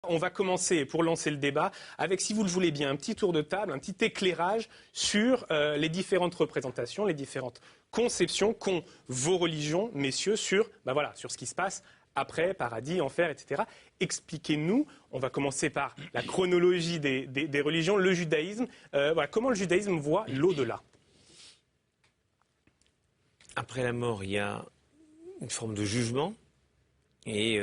On va commencer, pour lancer le débat, avec, si vous le voulez bien, un petit tour de table, un petit éclairage sur les différentes représentations, les différentes conceptions qu'ont vos religions, messieurs, sur ce qui se passe après, paradis, enfer, etc. Expliquez-nous, on va commencer par la chronologie des religions, le judaïsme. Comment le judaïsme voit l'au-delà? Après la mort, il y a une forme de jugement. Et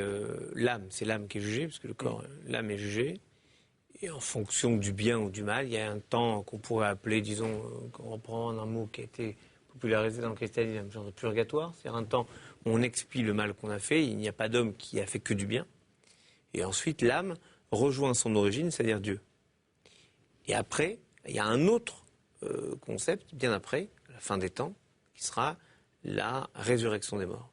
l'âme, c'est l'âme qui est jugée, parce que le corps, l'âme est jugée. Et en fonction du bien ou du mal, il y a un temps qu'on pourrait appeler, disons, qu'on reprend un mot qui a été popularisé dans le christianisme, un genre de purgatoire. C'est-à-dire un temps où on expie le mal qu'on a fait, il n'y a pas d'homme qui a fait que du bien. Et ensuite, l'âme rejoint son origine, c'est-à-dire Dieu. Et après, il y a un autre concept, bien après, à la fin des temps, qui sera la résurrection des morts.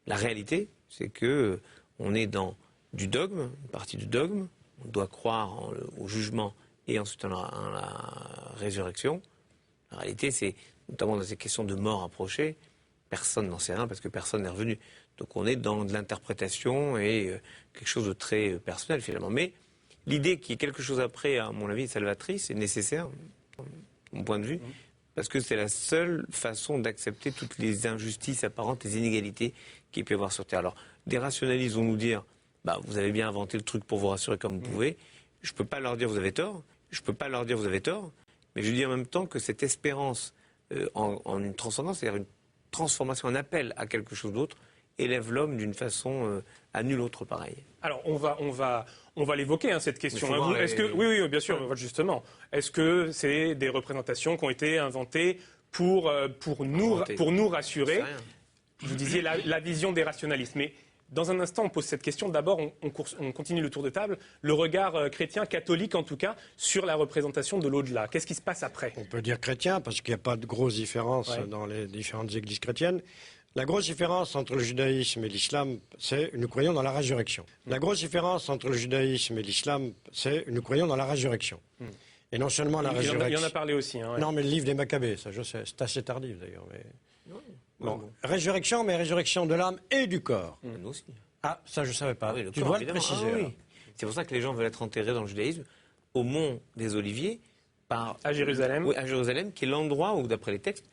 La réalité, c'est que on est dans du dogme, une partie du dogme. On doit croire au jugement et ensuite en la résurrection. La réalité, c'est notamment dans ces questions de mort approchée, personne n'en sait rien parce que personne n'est revenu. Donc on est dans de l'interprétation et quelque chose de très personnel finalement. Mais l'idée qu'il y ait quelque chose après, à mon avis, salvatrice, est nécessaire, de mon point de vue. Parce que c'est la seule façon d'accepter toutes les injustices apparentes, les inégalités qu'il peut y avoir sur Terre. Alors, des rationalistes vont nous dire, vous avez bien inventé le truc pour vous rassurer comme vous pouvez. Je ne peux pas leur dire vous avez tort. Je ne peux pas leur dire vous avez tort. Mais je dis en même temps que cette espérance en une transcendance, c'est-à-dire une transformation, un appel à quelque chose d'autre, élève l'homme d'une façon à nul autre pareil. Alors, on va l'évoquer, cette question. Oui, bien sûr, justement. Est-ce que c'est des représentations qui ont été inventées pour nous rassurer? Vous disiez la vision des rationalistes. Mais dans un instant, on pose cette question. D'abord, on continue le tour de table. Le regard chrétien, catholique en tout cas, sur la représentation de l'au-delà. Qu'est-ce qui se passe après? On peut dire chrétien, parce qu'il n'y a pas de grosse différence dans les différentes églises chrétiennes. La grosse différence entre le judaïsme et l'islam, c'est nous croyons dans la résurrection. La grosse différence entre le judaïsme et l'islam, c'est nous croyons dans la résurrection. Et non seulement la résurrection. Il y en a parlé aussi. Non, mais le livre des Maccabées, ça je sais, c'est assez tardif d'ailleurs. Mais... Résurrection, mais résurrection de l'âme et du corps. Nous aussi. Ah, ça je ne savais pas. Oui, tu dois le préciser. Oui. C'est pour ça que les gens veulent être enterrés dans le judaïsme, au mont des Oliviers, à Jérusalem. Oui, à Jérusalem, qui est l'endroit où, d'après les textes,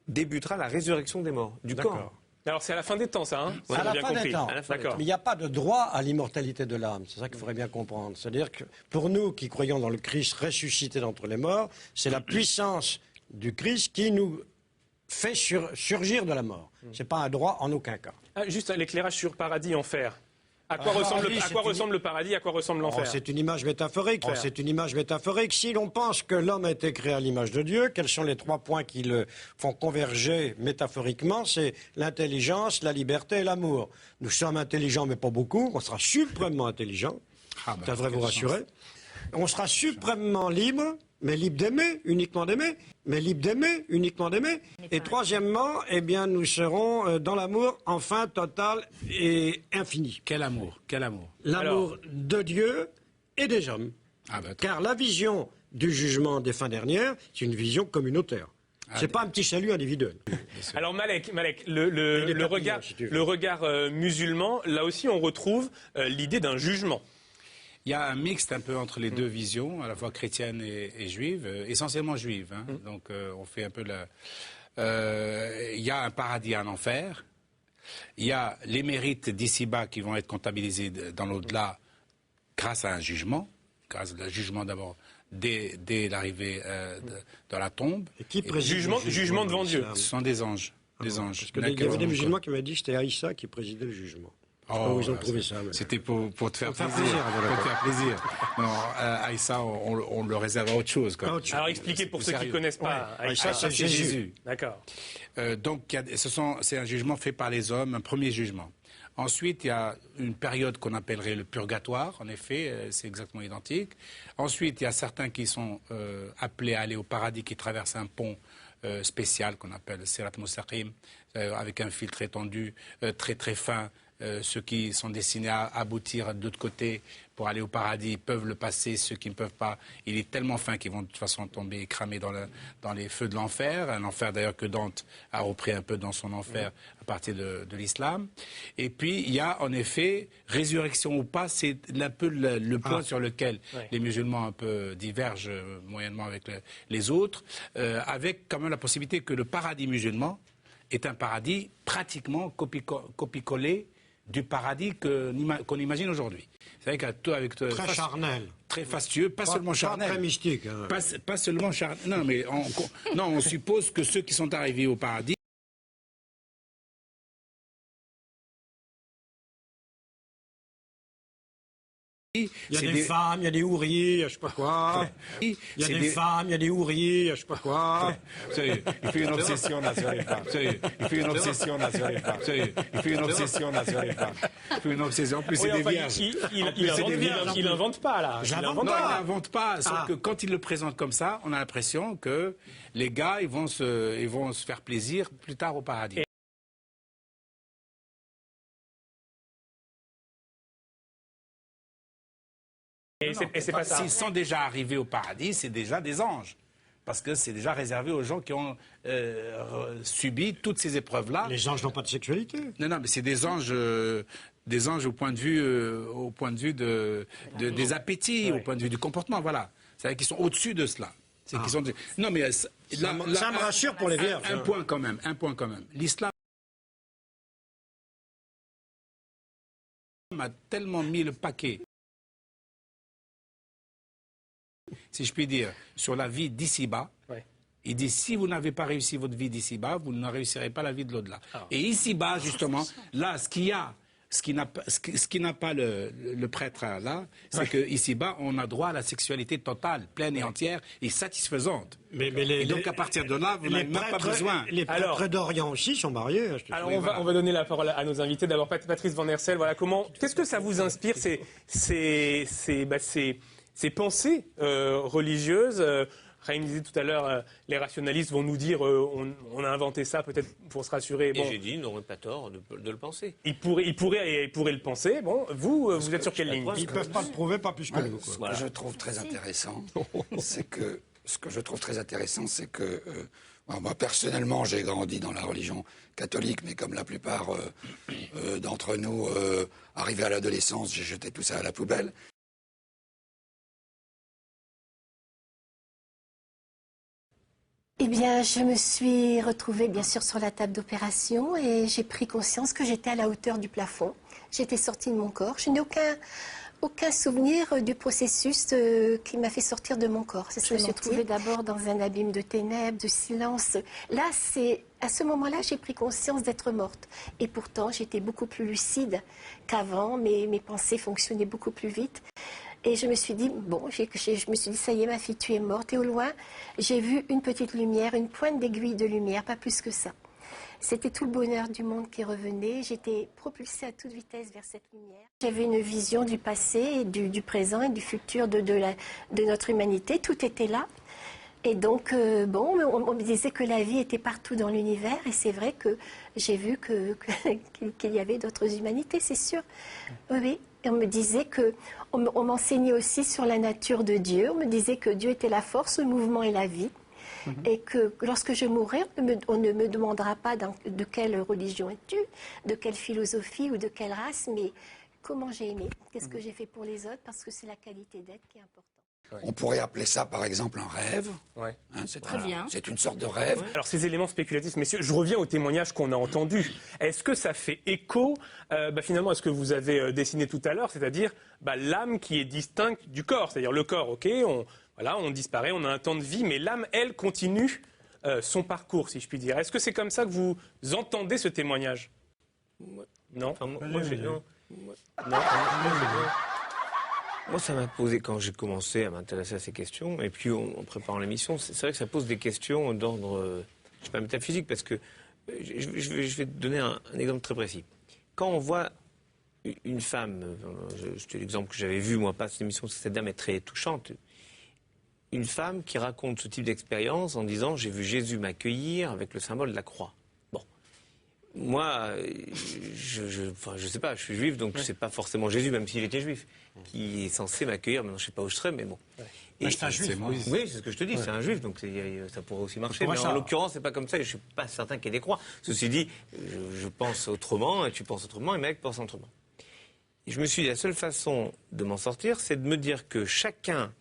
débutera la résurrection des morts, du corps. Alors c'est à la fin des temps, ça, hein? À la fin des temps. D'accord. Mais il n'y a pas de droit à l'immortalité de l'âme. C'est ça qu'il faudrait bien comprendre. C'est-à-dire que pour nous qui croyons dans le Christ ressuscité d'entre les morts, c'est la puissance du Christ qui nous fait surgir de la mort. Ce n'est pas un droit en aucun cas. Juste l'éclairage sur paradis, enfer. À quoi ressemble le paradis, à quoi ressemble l'enfer? C'est une image métaphorique. C'est une image métaphorique. Si l'on pense que l'homme a été créé à l'image de Dieu, quels sont les 3 points qui le font converger métaphoriquement? C'est l'intelligence, la liberté et l'amour. Nous sommes intelligents, mais pas beaucoup. On sera suprêmement intelligents. Ça devrait vous rassurer. On sera suprêmement libre, mais libre d'aimer, uniquement d'aimer, mais libre d'aimer, uniquement d'aimer. Et troisièmement, nous serons dans l'amour enfin total et infini. Quel amour? Quel amour? L'amour de Dieu et des hommes. Car la vision du jugement des fins dernières, c'est une vision communautaire. C'est pas un petit salut individuel. Alors Malek, le regard musulman, là aussi on retrouve l'idée d'un jugement. Il y a un mixte un peu entre les deux visions, à la fois chrétienne et juive, essentiellement juive. Donc on fait un peu il y a un paradis, un enfer. Il y a les mérites d'ici-bas qui vont être comptabilisés dans l'au-delà grâce à un jugement. Grâce au jugement d'abord dès l'arrivée dans la tombe. Et qui préside jugement devant Dieu. Ce sont des anges. Des anges. Parce qu'il y avait des musulmans qui m'avaient dit que c'était Aïssa qui présidait le jugement. Ils ont trouvé ça. C'était pour te faire plaisir. Non, Aïssa, on le réserve à autre chose. Alors expliquez pour ceux qui ne connaissent pas. Aïssa, c'est Jésus. D'accord. Donc c'est un jugement fait par les hommes, un premier jugement. Ensuite, il y a une période qu'on appellerait le purgatoire. En effet, c'est exactement identique. Ensuite, il y a certains qui sont appelés à aller au paradis, qui traversent un pont spécial qu'on appelle Sirat Mustaqim, avec un fil très tendu, très très fin, ceux qui sont destinés à aboutir de l'autre côté pour aller au paradis peuvent le passer, ceux qui ne peuvent pas, il est tellement fin qu'ils vont de toute façon tomber cramés dans les feux de l'enfer, un enfer d'ailleurs que Dante a repris un peu dans son enfer à partir de l'islam. Et puis il y a en effet, résurrection ou pas, c'est un peu le point sur lequel les musulmans un peu divergent moyennement avec les autres, avec quand même la possibilité que le paradis musulman est un paradis pratiquement copie-collé du paradis qu'on imagine aujourd'hui. C'est vrai qu'avec très charnel, très fastueux, pas seulement charnel, pas très mystique. Hein. Pas seulement charnel. Non, mais on suppose que ceux qui sont arrivés au paradis. Il y a des femmes, il y a des ouvriers, je sais pas quoi. Il y a des femmes, il y a des ouvriers, je sais pas quoi. Il fait une obsession là sur les femmes. Il fait une obsession là sur les femmes. Il fait une obsession là sur les femmes. Il fait une obsession. En plus, c'est des vierges. Il n'invente pas, là. Non, il n'invente pas. Sauf que quand il le présente comme ça, on a l'impression que les gars, ils vont se faire plaisir plus tard au paradis. Et c'est pas ça. S'ils sont déjà arrivés au paradis, c'est déjà des anges. Parce que c'est déjà réservé aux gens qui ont subi toutes ces épreuves-là. Les anges n'ont pas de sexualité. Non, mais c'est des anges au point de vue des appétits, au point de vue du comportement, voilà. C'est-à-dire qu'ils sont au-dessus de cela. Non, mais ça me rassure pour les vierges. Un point quand même. L'islam a tellement mis le paquet, si je puis dire, sur la vie d'ici-bas. Il dit, si vous n'avez pas réussi votre vie d'ici-bas, vous ne réussirez pas la vie de l'au-delà. Et ici-bas, justement, là, ce qui n'a pas le prêtre là, c'est qu'ici-bas, on a droit à la sexualité totale, pleine et entière et satisfaisante. Et donc, à partir de là, vous n'avez même pas besoin. Les prêtres d'Orient aussi sont mariés. Alors, on va donner la parole à nos invités. D'abord, Patrice Van Hersel, voilà, qu'est-ce que ça vous inspire, ces pensées religieuses? Raïm disait tout à l'heure, les rationalistes vont nous dire on a inventé ça peut-être pour se rassurer. Et j'ai dit, ils n'auraient pas tort de le penser. Ils pourraient le penser. Bon, vous êtes sur quelle ligne? Ils ne peuvent pas le prouver, pas plus que nous. Ce que je trouve très intéressant, c'est que moi, personnellement, j'ai grandi dans la religion catholique, mais comme la plupart d'entre nous, arrivé à l'adolescence, j'ai jeté tout ça à la poubelle. Eh bien, je me suis retrouvée bien sûr sur la table d'opération et j'ai pris conscience que j'étais à la hauteur du plafond. J'étais sortie de mon corps. Je n'ai aucun souvenir du processus qui m'a fait sortir de mon corps. Je me suis trouvée d'abord dans un abîme de ténèbres, de silence. Là, à ce moment-là, j'ai pris conscience d'être morte. Et pourtant, j'étais beaucoup plus lucide qu'avant. Mes pensées fonctionnaient beaucoup plus vite. Et je me suis dit, ça y est, ma fille, tu es morte. Et au loin, j'ai vu une petite lumière, une pointe d'aiguille de lumière, pas plus que ça. C'était tout le bonheur du monde qui revenait. J'étais propulsée à toute vitesse vers cette lumière. J'avais une vision du passé, du présent et du futur de notre humanité. Tout était là. Et donc, on me disait que la vie était partout dans l'univers. Et c'est vrai que j'ai vu qu'il y avait d'autres humanités, c'est sûr. Oui. Et on me disait on m'enseignait aussi sur la nature de Dieu. On me disait que Dieu était la force, le mouvement et la vie. Et que lorsque je mourrai, on ne me demandera pas de quelle religion es-tu, de quelle philosophie ou de quelle race, mais comment j'ai aimé, qu'est-ce que j'ai fait pour les autres, parce que c'est la qualité d'être qui est importante. On pourrait appeler ça, par exemple, un rêve. Ouais. C'est une sorte de rêve. Alors, ces éléments spéculatifs, messieurs, je reviens au témoignage qu'on a entendu. Est-ce que ça fait écho, finalement, à ce que vous avez dessiné tout à l'heure, c'est-à-dire l'âme qui est distincte du corps? C'est-à-dire le corps, ok, on disparaît, on a un temps de vie, mais l'âme, elle, continue son parcours, si je puis dire. Est-ce que c'est comme ça que vous entendez ce témoignage? Non. Moi, ça m'a posé, quand j'ai commencé à m'intéresser à ces questions, et puis en préparant l'émission, c'est vrai que ça pose des questions d'ordre, je sais pas, métaphysique, parce que je vais te donner un exemple très précis. Quand on voit une femme, c'était l'exemple que j'avais vu, moi, pas cette émission, parce que cette dame est très touchante, une femme qui raconte ce type d'expérience en disant « j'ai vu Jésus m'accueillir avec le symbole de la croix ». Bon, Moi, je sais pas, je suis juif, donc c'est pas forcément Jésus, même s'il était juif, qui est censé m'accueillir. Maintenant, je sais pas où je serai, mais bon. Et c'est un juif. Oui, c'est ce que je te dis, c'est un juif, donc ça pourrait aussi marcher. Mais en l'occurrence, c'est pas comme ça, et je suis pas certain qu'il y ait des croix. Ceci dit, je pense autrement, et tu penses autrement, et Malek pense autrement. Et je me suis dit, la seule façon de m'en sortir, c'est de me dire que chacun,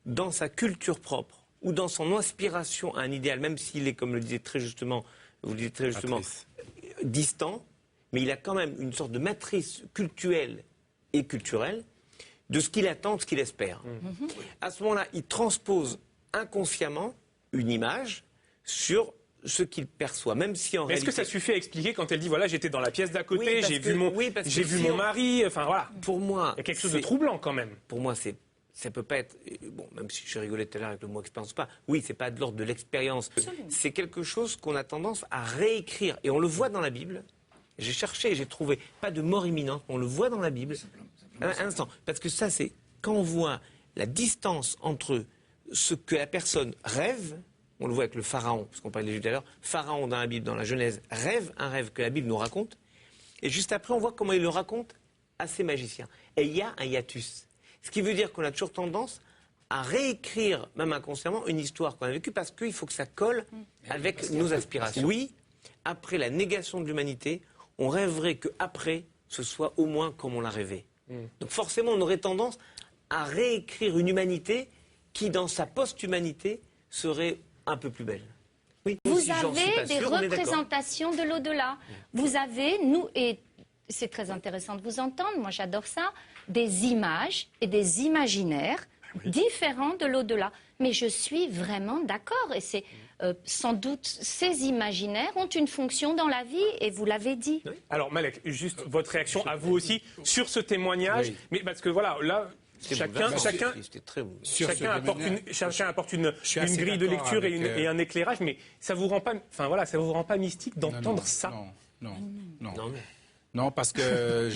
dans sa culture propre, ou dans son aspiration à un idéal, même s'il est, comme vous le disiez très justement, distant, mais il a quand même une sorte de matrice culturelle et culturelle de ce qu'il attend, de ce qu'il espère. À ce moment-là, il transpose inconsciemment une image sur ce qu'il perçoit, même si en réalité... Est-ce que ça suffit à expliquer quand elle dit, voilà, j'étais dans la pièce d'à côté, j'ai vu mon mari, enfin voilà. Pour moi... Il y a quelque chose de troublant quand même. Pour moi, ça peut pas être... Bon, même si je rigolais tout à l'heure avec le mot expérience pas, oui, c'est pas de l'ordre de l'expérience. C'est quelque chose qu'on a tendance à réécrire. Et on le voit dans la Bible. J'ai cherché et j'ai trouvé pas de mort imminente, on le voit dans la Bible. Un instant. Parce que ça, c'est quand on voit la distance entre ce que la personne rêve, on le voit avec le pharaon, parce qu'on parlait de tout à l'heure, pharaon dans la Bible, dans la Genèse, rêve un rêve que la Bible nous raconte. Et juste après, on voit comment il le raconte à ses magiciens. Et il y a un hiatus. Ce qui veut dire qu'on a toujours tendance à réécrire, même inconsciemment, une histoire qu'on a vécue parce qu'il faut que ça colle avec nos aspirations. Oui, après la négation de l'humanité, on rêverait qu'après, ce soit au moins comme on l'a rêvé. Donc forcément, on aurait tendance à réécrire une humanité qui, dans sa post-humanité, serait un peu plus belle. Oui. Vous avez des représentations de l'au-delà. Vous avez, et c'est très intéressant de vous entendre, moi j'adore ça, des images et des imaginaires différents de l'au-delà. Mais je suis vraiment d'accord. Et c'est sans doute, ces imaginaires ont une fonction dans la vie, et vous l'avez dit. Oui. Alors Malek, juste votre réaction à vous aussi sur ce témoignage. Oui. Mais parce que voilà, là... Chacun apporte une grille de lecture et un éclairage, mais ça vous rend pas, enfin voilà, ça vous rend pas mystique d'entendre ça. Non, parce que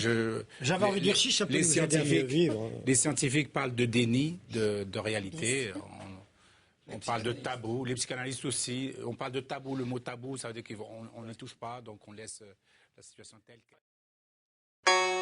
j'avais envie de dire si ça peut nous aider à mieux vivre. Les scientifiques parlent de déni, de réalité. On parle de tabou. Les psychanalystes aussi. On parle de tabou. Le mot tabou, ça veut dire qu'on ne touche pas, donc on laisse la situation telle qu'elle est.